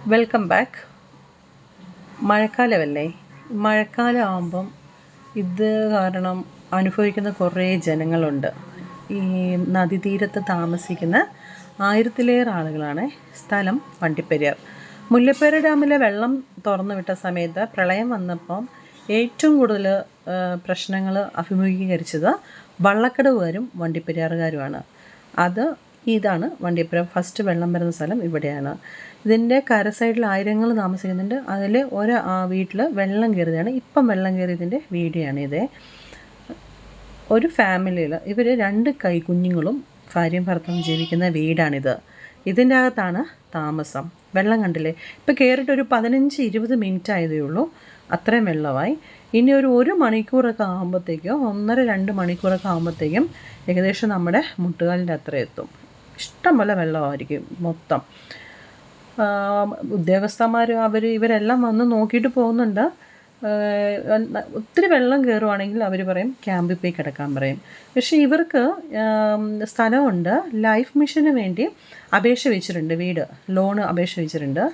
Welcome back. മഴക്കാലമല്ലേ? മഴക്കാലമാകുമ്പം ഇത് കാരണം അനുഭവിക്കുന്ന കുറേ ജനങ്ങളുണ്ട്. ഈ നദീതീരത്ത് താമസിക്കുന്ന 1000-ലേറെ ആളുകളാണ്. സ്ഥലം വണ്ടിപ്പെരിയാർ. മുല്ലപ്പെരിയാർ ഡാമിലെ വെള്ളം തുറന്നു വിട്ട സമയത്ത് പ്രളയം വന്നപ്പം ഏറ്റവും കൂടുതൽ പ്രശ്നങ്ങൾ അഭിമുഖീകരിച്ചത് വള്ളക്കടവുകാരും വണ്ടിപ്പെരിയാറുകാരുമാണ്. ഇതാണ് വണ്ടിപ്പെരിയാർ. ഫസ്റ്റ് വെള്ളം വരുന്ന സ്ഥലം ഇവിടെയാണ്. ഇതിൻ്റെ കര സൈഡിൽ ആയിരങ്ങൾ താമസിക്കുന്നുണ്ട്. അതിൽ വീട്ടിൽ വെള്ളം കയറിയതാണ്. ഇപ്പം വെള്ളം കയറിയതിൻ്റെ വീഡിയോ ആണിത്. ഒരു ഫാമിലിയിൽ ഇവർ 2 കൈക്കുഞ്ഞുങ്ങളും ഭാര്യയും ഭർത്താവും ജീവിക്കുന്ന വീടാണിത്. ഇതിൻ്റെ അകത്താണ് താമസം. വെള്ളം കണ്ടില്ലേ? ഇപ്പോൾ കയറിയിട്ട് ഒരു 15-20 മിനിറ്റ് ആയതേ ഉള്ളൂ. അത്രയും വെള്ളമായി. ഇനി ഒരു മണിക്കൂറൊക്കെ ആകുമ്പോഴത്തേക്കും 1.5-2 മണിക്കൂറൊക്കെ ആകുമ്പോഴത്തേക്കും ഏകദേശം നമ്മുടെ മുട്ടുകാലിൻ്റെ അത്ര എത്തും. ഇഷ്ടം പോലെ വെള്ളമായിരിക്കും മൊത്തം. ഉദ്യോഗസ്ഥന്മാർ ഇവരെല്ലാം വന്ന് നോക്കിയിട്ട് പോകുന്നുണ്ട്. ഒത്തിരി വെള്ളം കയറുവാണെങ്കിൽ അവർ പറയും ക്യാമ്പിൽ പോയി കിടക്കാൻ പറയും. പക്ഷേ ഇവർക്ക് സ്ഥലമുണ്ട്. ലൈഫ് മിഷന് വേണ്ടി അപേക്ഷ വെച്ചിട്ടുണ്ട്. വീട് ലോണ് അപേക്ഷ വെച്ചിട്ടുണ്ട്.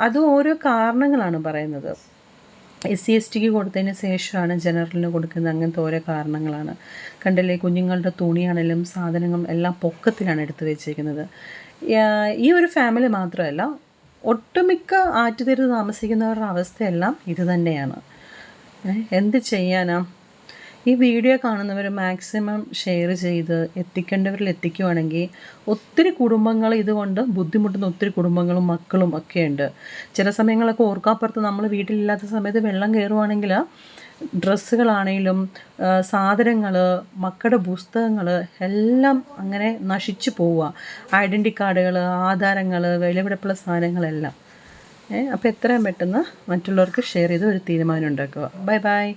അത് ഓരോ കാരണങ്ങളാണ് പറയുന്നത്. SC/STക്ക് കൊടുത്തതിന് ശേഷമാണ് ജനറലിന് കൊടുക്കുന്നത്. അങ്ങനത്തെ ഓരോ കാരണങ്ങളാണ്. കണ്ടില്ലേ, കുഞ്ഞുങ്ങളുടെ തുണിയാണെങ്കിലും സാധനങ്ങളും എല്ലാം പൊക്കത്തിലാണ് എടുത്ത് വെച്ചേക്കുന്നത്. ഈ ഒരു ഫാമിലി മാത്രമല്ല, ഒട്ടുമിക്ക ആറ്റുതീരത്ത് താമസിക്കുന്നവരുടെ അവസ്ഥയെല്ലാം ഇത് തന്നെയാണ്. എന്ത് ചെയ്യാനാ? ഈ വീഡിയോ കാണുന്നവർ മാക്സിമം ഷെയർ ചെയ്ത് എത്തിക്കേണ്ടവരിൽ എത്തിക്കുവാണെങ്കിൽ ഒത്തിരി കുടുംബങ്ങൾ ഇതുകൊണ്ട് ബുദ്ധിമുട്ടുന്ന ഒത്തിരി കുടുംബങ്ങളും മക്കളും ഒക്കെ ഉണ്ട്. ചില സമയങ്ങളൊക്കെ ഓർക്കാപ്പുറത്ത് നമ്മൾ വീട്ടിലില്ലാത്ത സമയത്ത് വെള്ളം കയറുവാണെങ്കിൽ ഡ്രസ്സുകളാണെങ്കിലും സാധനങ്ങൾ, മക്കളുടെ പുസ്തകങ്ങൾ എല്ലാം അങ്ങനെ നശിച്ചു പോവുക. ഐഡൻറ്റി കാർഡുകൾ, ആധാരങ്ങൾ, വിലപിടിപ്പുള്ള സാധനങ്ങളെല്ലാം. അപ്പോൾ എത്രയും പെട്ടെന്ന് മറ്റുള്ളവർക്ക് ഷെയർ ചെയ്ത് ഒരു തീരുമാനം ഉണ്ടാക്കുക. Bye bye.